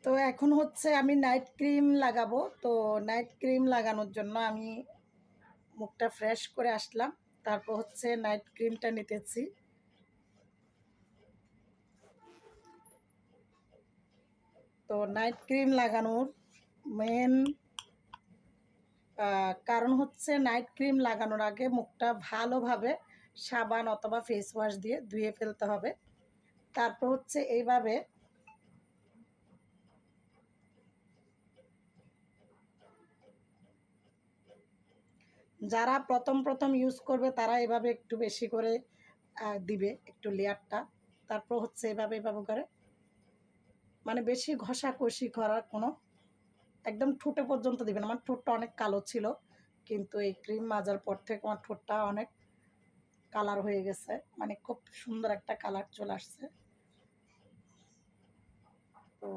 তো এখন হচ্ছে আমি নাইট ক্রিম লাগাবো। তো নাইট ক্রিম লাগানোর জন্য আমি মুখটা ফ্রেশ করে আসলাম। তারপর হচ্ছে নাইট ক্রিমটা নিতেছি। তো নাইট ক্রিম লাগানোর মেন কারণ হচ্ছে নাইট ক্রিম লাগানোর আগে মুখটা ভালোভাবে সাবান অথবা ফেস ওয়াশ দিয়ে ধুয়ে ফেলতে হবে। তারপর হচ্ছে এইভাবে যারা প্রথম ইউজ করবে তারা এভাবে একটু বেশি করে দিবে একটু লেয়ারটা। তারপর হচ্ছে এভাবে করে, মানে বেশি ঘষাঘষি করার কোনো, একদম ঠোঁটে পর্যন্ত দিবেন। আমার ঠোঁটটা অনেক কালো ছিল, কিন্তু এই ক্রিম মাজার পর থেকে আমার ঠোঁটটা অনেক কালার হয়ে গেছে, মানে খুব সুন্দর একটা কালার চলে আসছে। তো